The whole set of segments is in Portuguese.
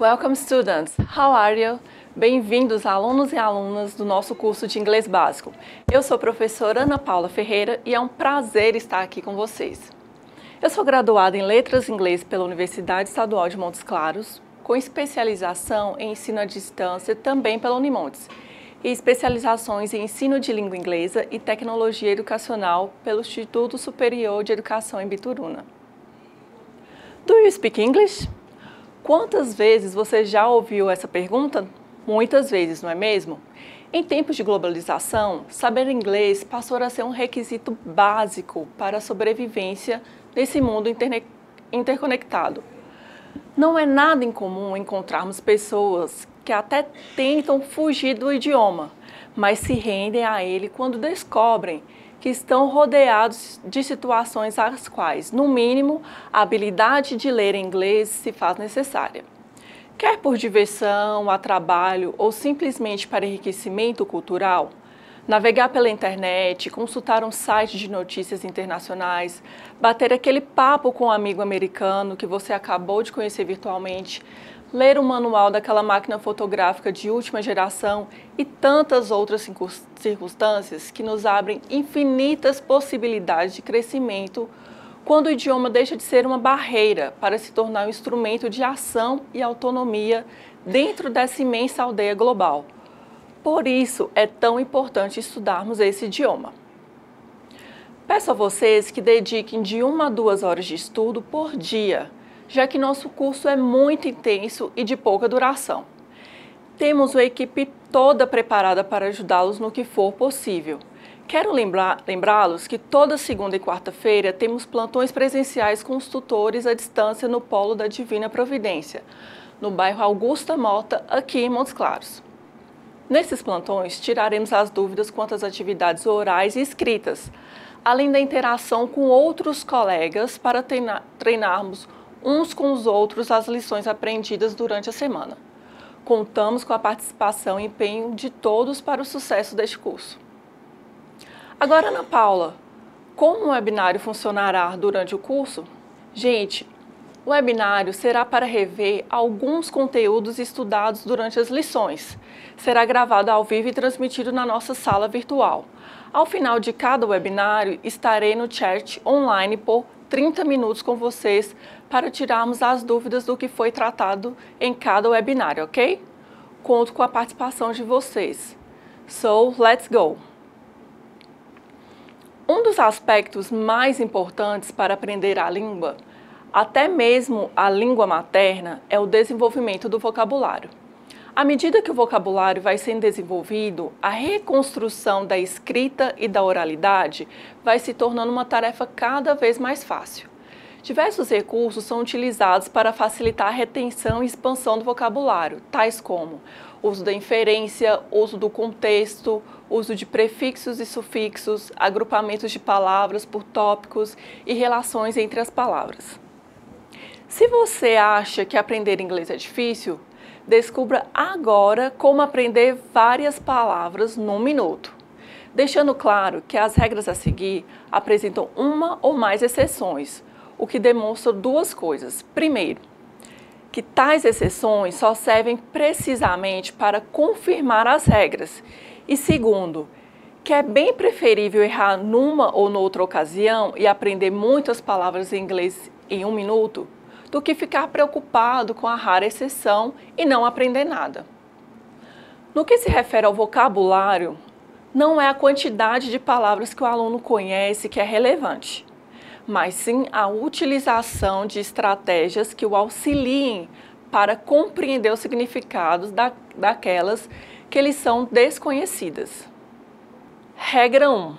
Welcome students, how are you? Bem-vindos alunos e alunas do nosso curso de inglês básico. Eu sou a professora Ana Paula Ferreira e é um prazer estar aqui com vocês. Eu sou graduada em Letras em Inglês pela Universidade Estadual de Montes Claros, com especialização em ensino à distância também pela Unimontes, e especializações em ensino de língua inglesa e tecnologia educacional pelo Instituto Superior de Educação em Bituruna. Do you speak English? Quantas vezes você já ouviu essa pergunta? Muitas vezes, não é mesmo? Em tempos de globalização, saber inglês passou a ser um requisito básico para a sobrevivência nesse mundo interconectado. Não é nada incomum encontrarmos pessoas que até tentam fugir do idioma, mas se rendem a ele quando descobrem que estão rodeados de situações às quais, no mínimo, a habilidade de ler inglês se faz necessária. Quer por diversão, a trabalho ou simplesmente para enriquecimento cultural, navegar pela internet, consultar um site de notícias internacionais, bater aquele papo com um amigo americano que você acabou de conhecer virtualmente, ler o manual daquela máquina fotográfica de última geração e tantas outras circunstâncias que nos abrem infinitas possibilidades de crescimento quando o idioma deixa de ser uma barreira para se tornar um instrumento de ação e autonomia dentro dessa imensa aldeia global. Por isso é tão importante estudarmos esse idioma. Peço a vocês que dediquem de 1 a 2 horas de estudo por dia, já que nosso curso é muito intenso e de pouca duração. Temos uma equipe toda preparada para ajudá-los no que for possível. Quero lembrá-los que toda segunda e quarta-feira temos plantões presenciais com os tutores à distância no Polo da Divina Providência, no bairro Augusta Mota, aqui em Montes Claros. Nesses plantões, tiraremos as dúvidas quanto às atividades orais e escritas, além da interação com outros colegas para treinarmos uns com os outros as lições aprendidas durante a semana. Contamos com a participação e empenho de todos para o sucesso deste curso. Agora, Ana Paula, como o webinário funcionará durante o curso? Gente, o webinário será para rever alguns conteúdos estudados durante as lições. Será gravado ao vivo e transmitido na nossa sala virtual. Ao final de cada webinário, estarei no chat online por 30 minutos com vocês para tirarmos as dúvidas do que foi tratado em cada webinário, ok? Conto com a participação de vocês. So, let's go! Um dos aspectos mais importantes para aprender a língua, até mesmo a língua materna, é o desenvolvimento do vocabulário. À medida que o vocabulário vai sendo desenvolvido, a reconstrução da escrita e da oralidade vai se tornando uma tarefa cada vez mais fácil. Diversos recursos são utilizados para facilitar a retenção e expansão do vocabulário, tais como uso da inferência, uso do contexto, uso de prefixos e sufixos, agrupamentos de palavras por tópicos e relações entre as palavras. Se você acha que aprender inglês é difícil, descubra agora como aprender várias palavras num minuto. Deixando claro que as regras a seguir apresentam uma ou mais exceções, o que demonstra duas coisas. Primeiro, que tais exceções só servem precisamente para confirmar as regras. E segundo, que é bem preferível errar numa ou noutra ocasião e aprender muitas palavras em inglês em 1 minuto, do que ficar preocupado com a rara exceção e não aprender nada. No que se refere ao vocabulário, não é a quantidade de palavras que o aluno conhece que é relevante, mas sim a utilização de estratégias que o auxiliem para compreender os significados daquelas que lhes são desconhecidas. Regra 1.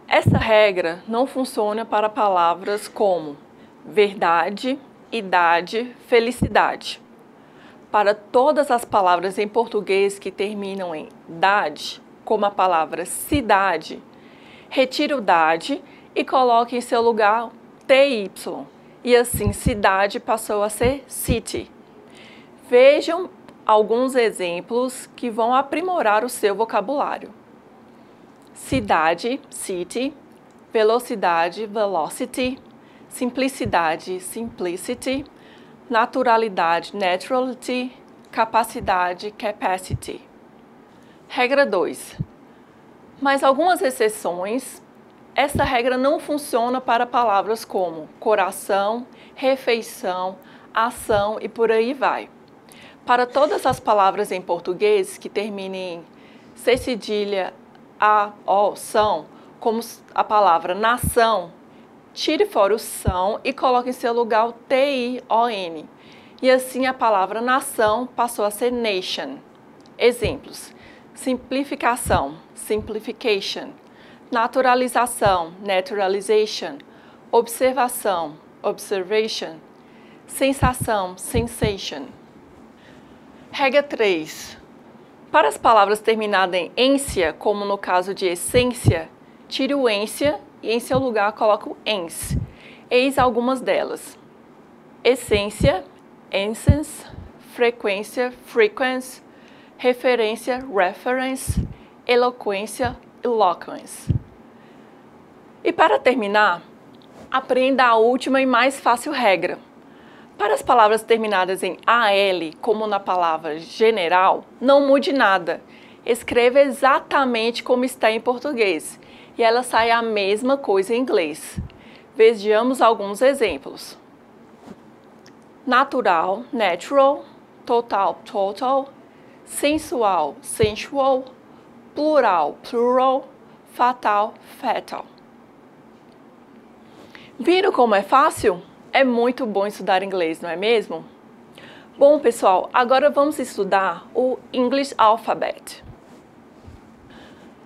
Essa regra não funciona para palavras como verdade, idade, felicidade. Para todas as palavras em português que terminam em dade, como a palavra cidade, retire o dade e coloque em seu lugar TY. E assim, cidade passou a ser city. Vejam alguns exemplos que vão aprimorar o seu vocabulário. Cidade, city, velocidade, velocity, simplicidade, simplicity, naturalidade, naturality, capacidade, capacity. Regra 2. Mas algumas exceções, essa regra não funciona para palavras como coração, refeição, ação e por aí vai. Para todas as palavras em português que terminem em C cedilha, A, O, são, como a palavra nação, tire fora o são e coloque em seu lugar o T-I-O-N. E assim a palavra nação passou a ser nation. Exemplos: simplificação, simplification, naturalização, naturalization, observação, observation, sensação, sensation. Regra 3. Para as palavras terminadas em ência, como no caso de essência, tire o ência e em seu lugar coloque o ens. Eis algumas delas: essência, essence, frequência, frequency, referência, reference, eloquência, eloquence. E para terminar, aprenda a última e mais fácil regra. Para as palavras terminadas em AL, como na palavra general, não mude nada. Escreva exatamente como está em português e ela sai a mesma coisa em inglês. Vejamos alguns exemplos. Natural, natural, total, total, sensual, sensual, plural, plural, fatal, fatal. Viram como é fácil? É muito bom estudar inglês, não é mesmo? Bom, pessoal, agora vamos estudar o English Alphabet.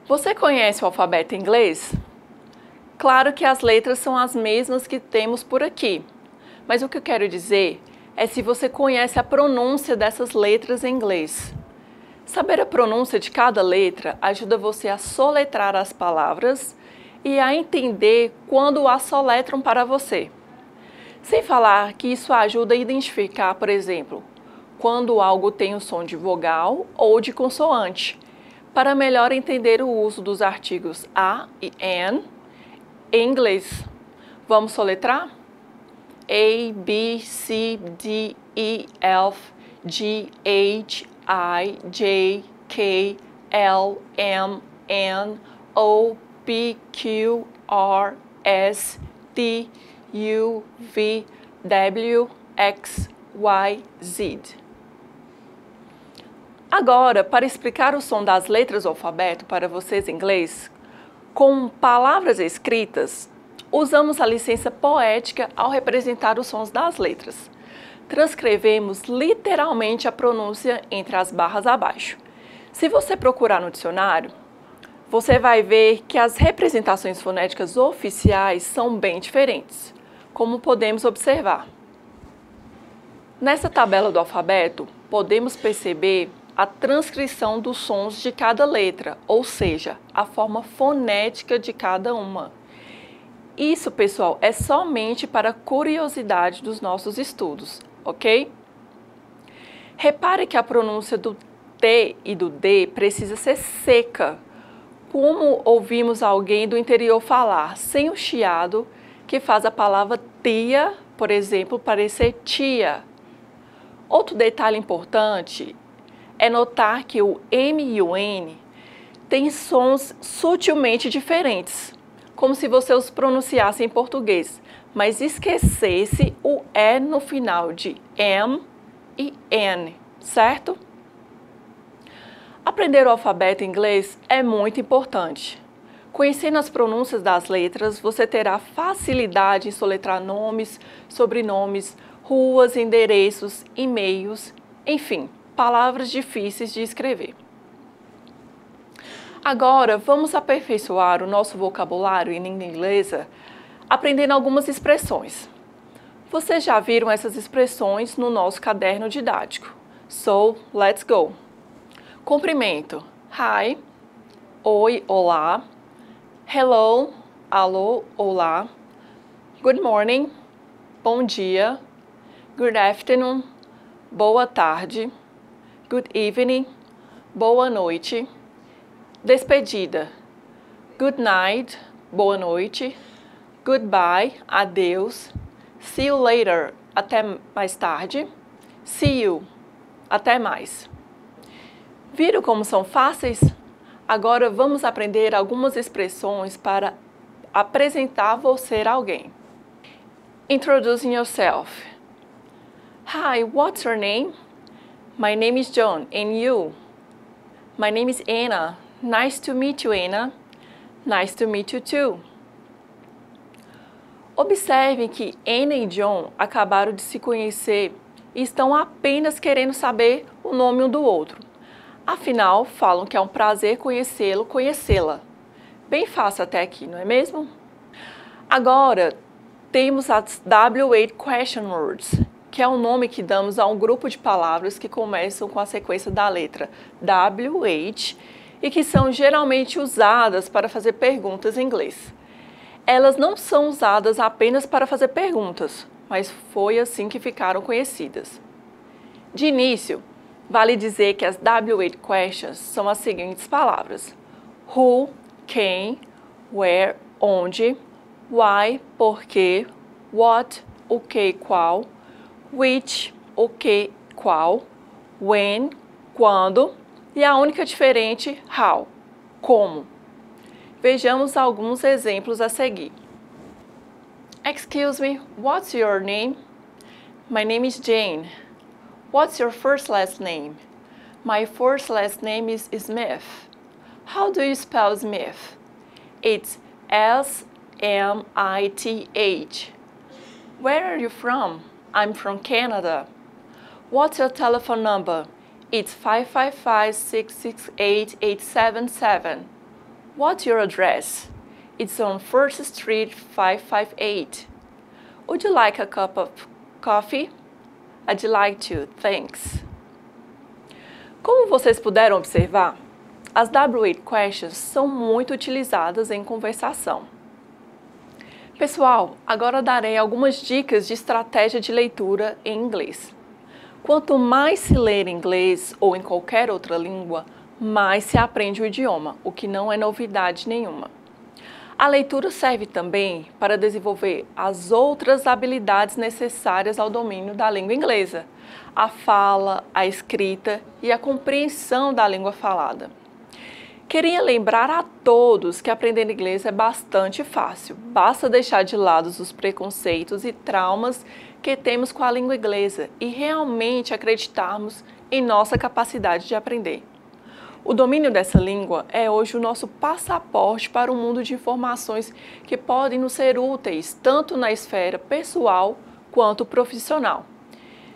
Você conhece o alfabeto inglês? Claro que as letras são as mesmas que temos por aqui, mas o que eu quero dizer é se você conhece a pronúncia dessas letras em inglês. Saber a pronúncia de cada letra ajuda você a soletrar as palavras e a entender quando as soletram para você. Sem falar que isso ajuda a identificar, por exemplo, quando algo tem o som de vogal ou de consoante, para melhor entender o uso dos artigos a e an em inglês. Vamos soletrar? A, B, C, D, E, F, G, H, I, J, K, L, M, N, O, P, Q, R, S, T, U, V, W, X, Y, Z. Agora, para explicar o som das letras do alfabeto para vocês em inglês, com palavras escritas, usamos a licença poética ao representar os sons das letras. Transcrevemos literalmente a pronúncia entre as barras abaixo. Se você procurar no dicionário, você vai ver que as representações fonéticas oficiais são bem diferentes, como podemos observar. Nessa tabela do alfabeto, podemos perceber a transcrição dos sons de cada letra, ou seja, a forma fonética de cada uma. Isso, pessoal, é somente para curiosidade dos nossos estudos, ok? Repare que a pronúncia do T e do D precisa ser seca, como ouvimos alguém do interior falar, sem o chiado, que faz a palavra tia, por exemplo, parecer tia. Outro detalhe importante é notar que o M e o N têm sons sutilmente diferentes, como se você os pronunciasse em português, mas esquecesse o E no final de M e N, certo? Aprender o alfabeto em inglês é muito importante. Conhecendo as pronúncias das letras, você terá facilidade em soletrar nomes, sobrenomes, ruas, endereços, e-mails, enfim, palavras difíceis de escrever. Agora, vamos aperfeiçoar o nosso vocabulário em língua inglesa, aprendendo algumas expressões. Vocês já viram essas expressões no nosso caderno didático. So, let's go! Cumprimento. Hi, oi, olá. Hello, alô, olá. Good morning, bom dia. Good afternoon, boa tarde. Good evening, boa noite. Despedida. Good night, boa noite. Goodbye, adeus. See you later, até mais tarde. See you, Até mais! Viram como são fáceis? Agora vamos aprender algumas expressões para apresentar você a alguém. Introducing yourself. Hi, what's your name? My name is John, and you? My name is Anna. Nice to meet you, Anna. Nice to meet you too. Observem que Anna e John acabaram de se conhecer e estão apenas querendo saber o nome um do outro. Afinal, falam que é um prazer conhecê-lo, conhecê-la. Bem fácil até aqui, não é mesmo? Agora, temos as W8 Question Words, que é o nome que damos a um grupo de palavras que começam com a sequência da letra WH e que são geralmente usadas para fazer perguntas em inglês. Elas não são usadas apenas para fazer perguntas, mas foi assim que ficaram conhecidas. De início, vale dizer que as W8 questions são as seguintes palavras: who, quem, where, onde, why, porquê, what, o que, qual, which, o que, qual, when, quando, e a única diferente, how, como. Vejamos alguns exemplos a seguir. Excuse me, what's your name? My name is Jane. What's your first last name? My first last name is Smith. How do you spell Smith? It's S-M-I-T-H. Where are you from? I'm from Canada. What's your telephone number? It's 555-668-877. What's your address? It's on 1st Street 558. Would you like a cup of coffee? I'd like to, thanks. Como vocês puderam observar, as W8 questions são muito utilizadas em conversação. Pessoal, agora darei algumas dicas de estratégia de leitura em inglês. Quanto mais se ler em inglês ou em qualquer outra língua, mais se aprende o idioma, o que não é novidade nenhuma. A leitura serve também para desenvolver as outras habilidades necessárias ao domínio da língua inglesa, a fala, a escrita e a compreensão da língua falada. Queria lembrar a todos que aprender inglês é bastante fácil, basta deixar de lado os preconceitos e traumas que temos com a língua inglesa e realmente acreditarmos em nossa capacidade de aprender. O domínio dessa língua é hoje o nosso passaporte para um mundo de informações que podem nos ser úteis tanto na esfera pessoal quanto profissional.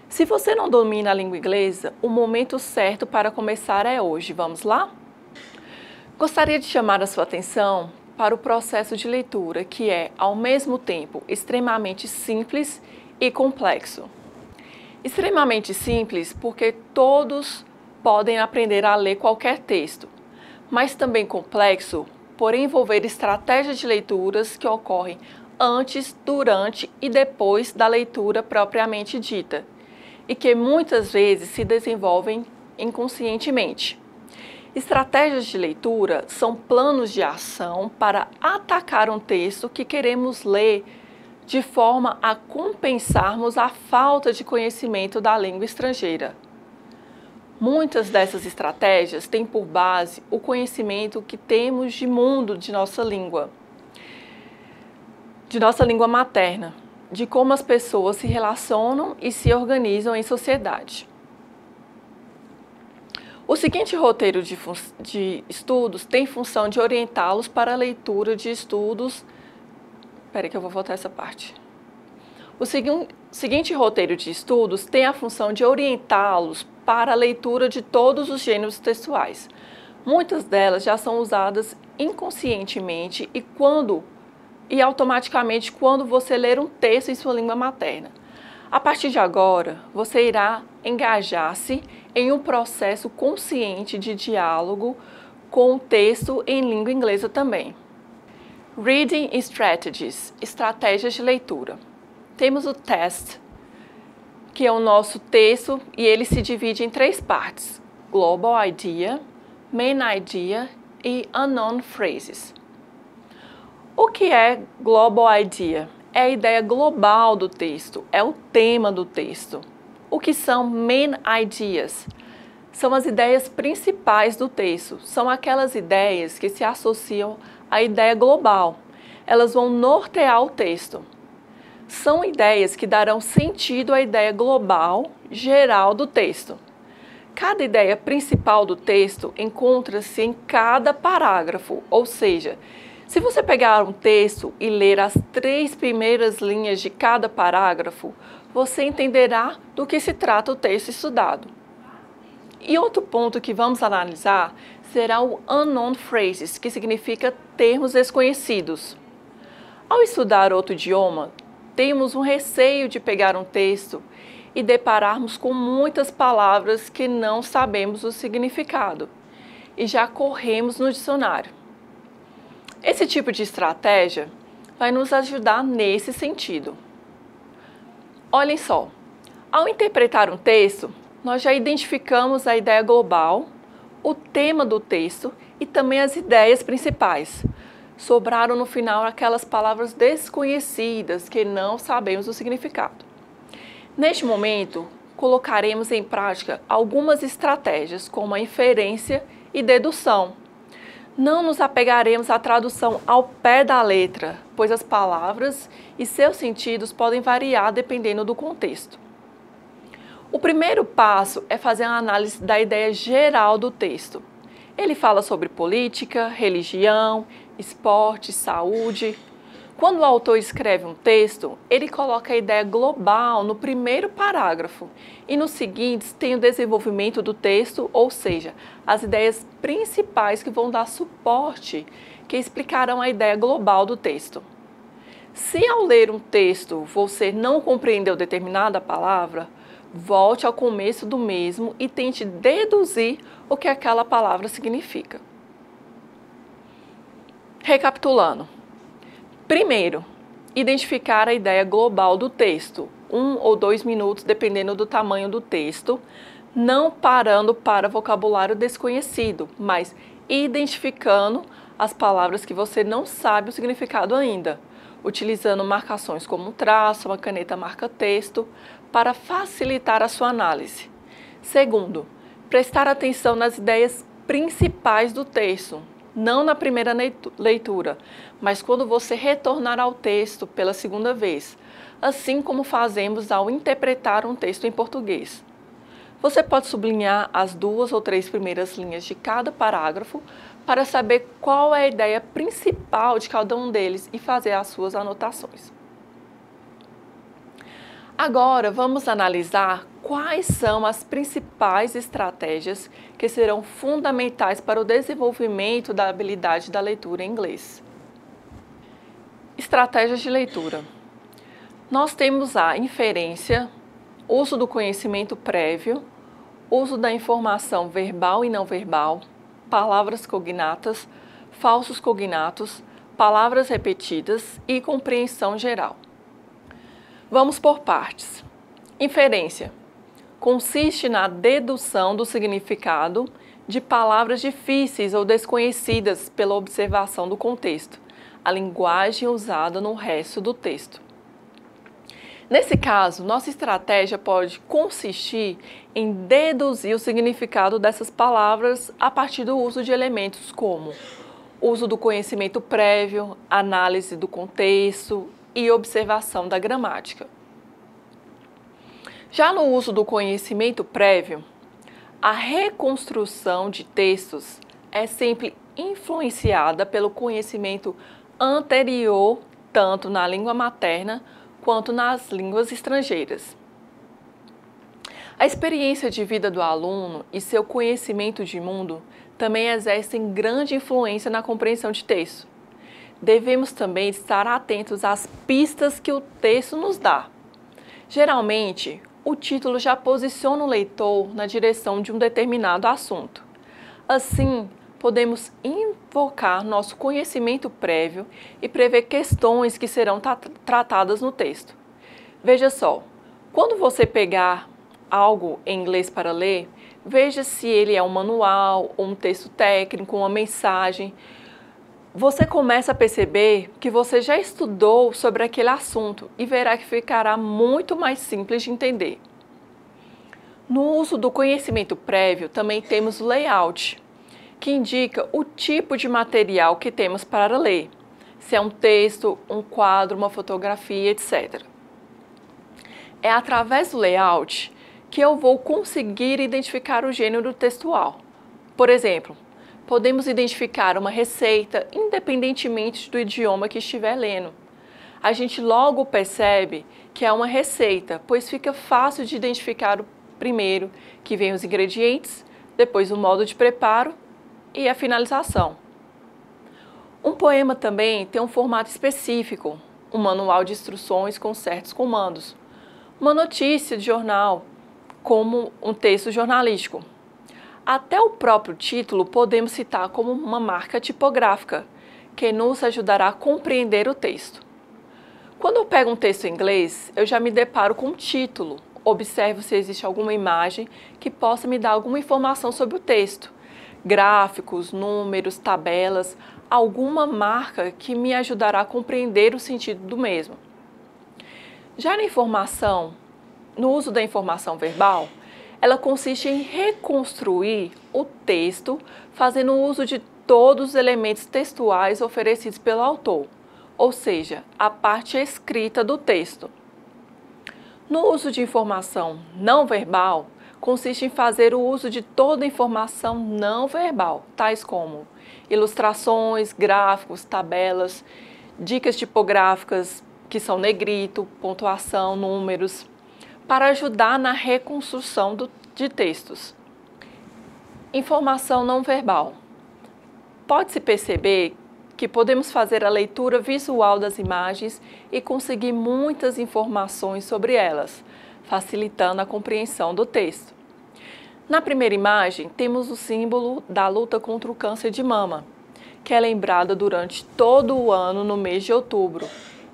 Se você não domina a língua inglesa, o momento certo para começar é hoje. Vamos lá? Gostaria de chamar a sua atenção para o processo de leitura, que é, ao mesmo tempo, extremamente simples e complexo. Extremamente simples porque todos podem aprender a ler qualquer texto, mas também complexo por envolver estratégias de leituras que ocorrem antes, durante e depois da leitura propriamente dita, e que muitas vezes se desenvolvem inconscientemente. Estratégias de leitura são planos de ação para atacar um texto que queremos ler de forma a compensarmos a falta de conhecimento da língua estrangeira. Muitas dessas estratégias têm por base o conhecimento que temos de mundo de nossa língua materna, de como as pessoas se relacionam e se organizam em sociedade. O seguinte roteiro de estudos tem função de orientá-los para a leitura de estudos. Espera que eu vou voltar essa parte. O seguinte roteiro de estudos tem a função de orientá-los para a leitura de todos os gêneros textuais. Muitas delas já são usadas inconscientemente e automaticamente quando você ler um texto em sua língua materna. A partir de agora, você irá engajar-se em um processo consciente de diálogo com o texto em língua inglesa também. Reading Strategies, estratégias de leitura. Temos o test, que é o nosso texto, e ele se divide em 3 partes: Global Idea, Main Idea e Unknown Phrases. O que é Global Idea? É a ideia global do texto, é o tema do texto. O que são main ideas? São as ideias principais do texto. São aquelas ideias que se associam à ideia global. Elas vão nortear o texto. São ideias que darão sentido à ideia global, geral do texto. Cada ideia principal do texto encontra-se em cada parágrafo, ou seja, se você pegar um texto e ler as 3 primeiras linhas de cada parágrafo, você entenderá do que se trata o texto estudado. E outro ponto que vamos analisar será o unknown phrases, que significa termos desconhecidos. Ao estudar outro idioma, temos um receio de pegar um texto e depararmos com muitas palavras que não sabemos o significado e já corremos no dicionário. Esse tipo de estratégia vai nos ajudar nesse sentido. Olhem só, ao interpretar um texto, nós já identificamos a ideia global, o tema do texto e também as ideias principais. Sobraram no final aquelas palavras desconhecidas que não sabemos o significado. Neste momento, colocaremos em prática algumas estratégias, como a inferência e dedução. Não nos apegaremos à tradução ao pé da letra, pois as palavras e seus sentidos podem variar dependendo do contexto. O primeiro passo é fazer uma análise da ideia geral do texto. Ele fala sobre política, religião, esporte, saúde. Quando o autor escreve um texto, ele coloca a ideia global no primeiro parágrafo e nos seguintes tem o desenvolvimento do texto, ou seja, as ideias principais que vão dar suporte, que explicarão a ideia global do texto. Se ao ler um texto você não compreendeu determinada palavra, volte ao começo do mesmo e tente deduzir o que aquela palavra significa. Recapitulando. Primeiro, identificar a ideia global do texto, 1 ou 2 minutos, dependendo do tamanho do texto, não parando para vocabulário desconhecido, mas identificando as palavras que você não sabe o significado ainda, utilizando marcações como um traço, uma caneta marca-texto, para facilitar a sua análise. Segundo, prestar atenção nas ideias principais do texto, não na primeira leitura, mas quando você retornar ao texto pela segunda vez, assim como fazemos ao interpretar um texto em português. Você pode sublinhar as 2 ou 3 primeiras linhas de cada parágrafo para saber qual é a ideia principal de cada um deles e fazer as suas anotações. Agora vamos analisar quais são as principais estratégias que serão fundamentais para o desenvolvimento da habilidade da leitura em inglês. Estratégias de leitura. Nós temos a inferência, uso do conhecimento prévio, uso da informação verbal e não verbal, palavras cognatas, falsos cognatos, palavras repetidas e compreensão geral. Vamos por partes. Inferência consiste na dedução do significado de palavras difíceis ou desconhecidas pela observação do contexto, a linguagem usada no resto do texto. Nesse caso, nossa estratégia pode consistir em deduzir o significado dessas palavras a partir do uso de elementos como uso do conhecimento prévio, análise do contexto e observação da gramática. Já no uso do conhecimento prévio, a reconstrução de textos é sempre influenciada pelo conhecimento anterior, tanto na língua materna quanto nas línguas estrangeiras. A experiência de vida do aluno e seu conhecimento de mundo também exercem grande influência na compreensão de texto. Devemos também estar atentos às pistas que o texto nos dá. Geralmente, o título já posiciona o leitor na direção de um determinado assunto. Assim, podemos invocar nosso conhecimento prévio e prever questões que serão tratadas no texto. Veja só, quando você pegar algo em inglês para ler, veja se ele é um manual, ou um texto técnico, uma mensagem. Você começa a perceber que você já estudou sobre aquele assunto e verá que ficará muito mais simples de entender. No uso do conhecimento prévio, também temos o layout, que indica o tipo de material que temos para ler, se é um texto, um quadro, uma fotografia, etc. É através do layout que eu vou conseguir identificar o gênero textual. Por exemplo, podemos identificar uma receita independentemente do idioma que estiver lendo. A gente logo percebe que é uma receita, pois fica fácil de identificar o primeiro, que vem os ingredientes, depois o modo de preparo e a finalização. Um poema também tem um formato específico, um manual de instruções com certos comandos. Uma notícia de jornal, como um texto jornalístico. Até o próprio título podemos citar como uma marca tipográfica, que nos ajudará a compreender o texto. Quando eu pego um texto em inglês, eu já me deparo com o título. Observo se existe alguma imagem que possa me dar alguma informação sobre o texto. Gráficos, números, tabelas, alguma marca que me ajudará a compreender o sentido do mesmo. Já na informação, no uso da informação verbal, ela consiste em reconstruir o texto, fazendo uso de todos os elementos textuais oferecidos pelo autor, ou seja, a parte escrita do texto. No uso de informação não verbal, consiste em fazer o uso de toda a informação não verbal, tais como ilustrações, gráficos, tabelas, dicas tipográficas, que são negrito, pontuação, números, para ajudar na reconstrução de textos. Informação não verbal. Pode-se perceber que podemos fazer a leitura visual das imagens e conseguir muitas informações sobre elas, facilitando a compreensão do texto. Na primeira imagem, temos o símbolo da luta contra o câncer de mama, que é lembrada durante todo o ano no mês de outubro,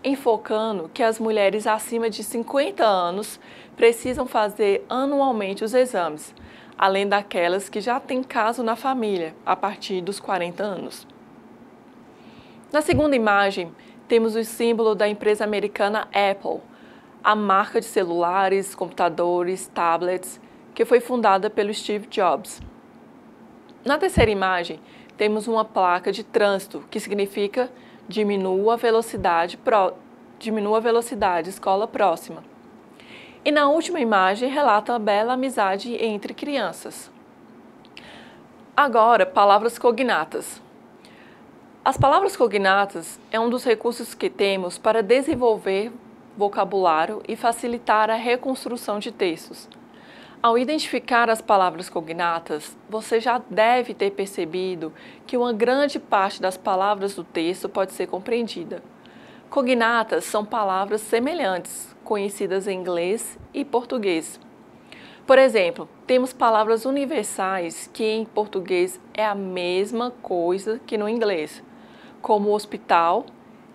enfocando que as mulheres acima de 50 anos precisam fazer anualmente os exames, além daquelas que já têm caso na família, a partir dos 40 anos. Na segunda imagem, temos o símbolo da empresa americana Apple, a marca de celulares, computadores, tablets, que foi fundada pelo Steve Jobs. Na terceira imagem, temos uma placa de trânsito, que significa diminua a velocidade, escola próxima. E na última imagem, relata a bela amizade entre crianças. Agora, palavras cognatas. As palavras cognatas é um dos recursos que temos para desenvolver vocabulário e facilitar a reconstrução de textos. Ao identificar as palavras cognatas, você já deve ter percebido que uma grande parte das palavras do texto pode ser compreendida. Cognatas são palavras semelhantes, conhecidas em inglês e português. Por exemplo, temos palavras universais que em português é a mesma coisa que no inglês, como hospital,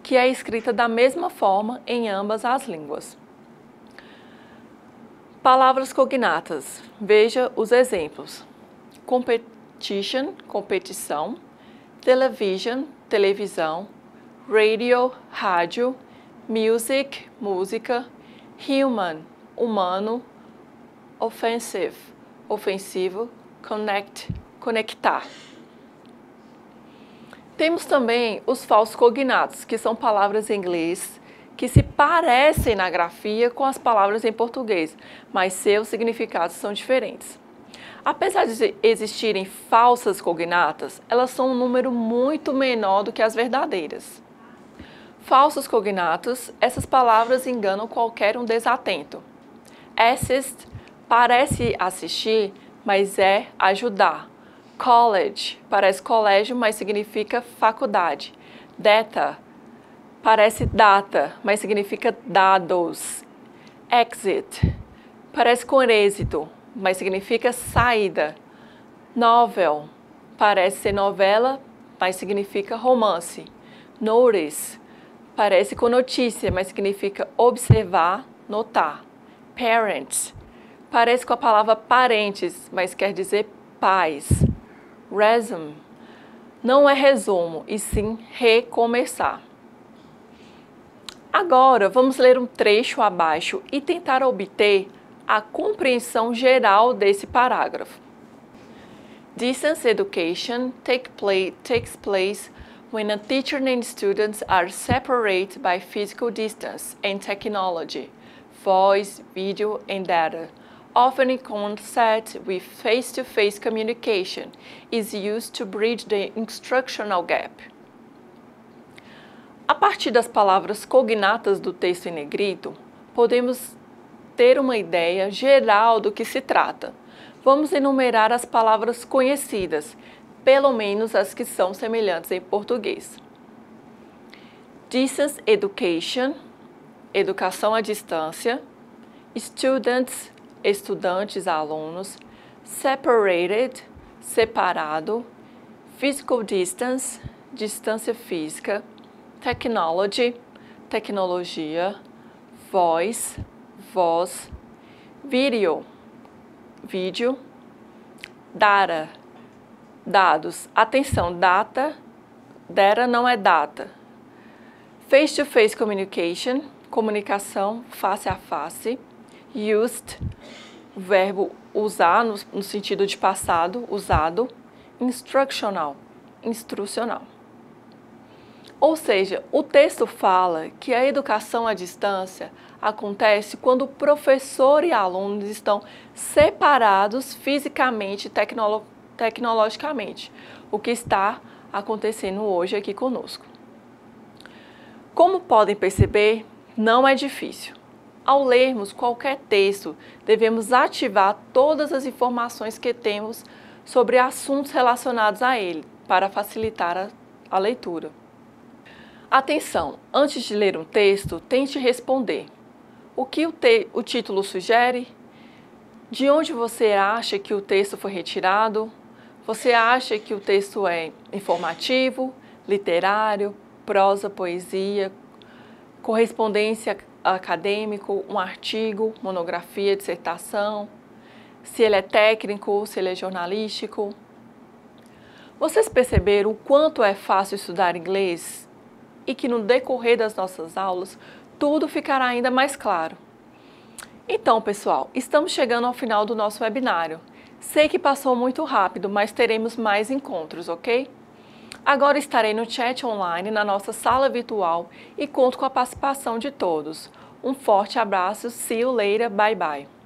que é escrita da mesma forma em ambas as línguas. Palavras cognatas. Veja os exemplos. Competition, competição. Television, televisão. Radio, rádio. Music, música. Human, humano. Offensive, ofensivo. Connect, conectar. Temos também os falsos cognatos, que são palavras em inglês que se parecem na grafia com as palavras em português, mas seus significados são diferentes. Apesar de existirem falsas cognatas, elas são um número muito menor do que as verdadeiras. Falsos cognatos, essas palavras enganam qualquer um desatento. Assist parece assistir, mas é ajudar. College parece colégio, mas significa faculdade. Data parece data, mas significa dados. Exit parece com êxito, mas significa saída. Novel parece ser novela, mas significa romance. Notice parece com notícia, mas significa observar, notar. Parents parece com a palavra parentes, mas quer dizer pais. Resume não é resumo, e sim recomeçar. Agora, vamos ler um trecho abaixo e tentar obter a compreensão geral desse parágrafo. Distance education takes place when a teacher and students are separated by physical distance and technology, voice, video, and data. Often in contact with face-to-face communication is used to bridge the instructional gap. A partir das palavras cognatas do texto em negrito, podemos ter uma ideia geral do que se trata. Vamos enumerar as palavras conhecidas, pelo menos as que são semelhantes em português. Distance education, educação à distância. Students, estudantes, alunos. Separated, separado. Physical distance, distância física. Technology, tecnologia. Voice, voz. Video, vídeo. Data, dados. Atenção, data não é data. Face-to-face communication, comunicação face a face. Used, o verbo usar no sentido de passado, usado. Instructional, instrucional. Ou seja, o texto fala que a educação à distância acontece quando o professor e alunos estão separados fisicamente e tecnologicamente, o que está acontecendo hoje aqui conosco. Como podem perceber, não é difícil. Ao lermos qualquer texto, devemos ativar todas as informações que temos sobre assuntos relacionados a ele, para facilitar a leitura. Atenção! Antes de ler um texto, tente responder. O que o título sugere? De onde você acha que o texto foi retirado? Você acha que o texto é informativo, literário, prosa, poesia, correspondência acadêmico, um artigo, monografia, dissertação? Se ele é técnico, se ele é jornalístico? Vocês perceberam o quanto é fácil estudar inglês? E que no decorrer das nossas aulas, tudo ficará ainda mais claro. Então, pessoal, estamos chegando ao final do nosso webinário. Sei que passou muito rápido, mas teremos mais encontros, ok? Agora estarei no chat online, na nossa sala virtual e conto com a participação de todos. Um forte abraço, see you later, bye bye.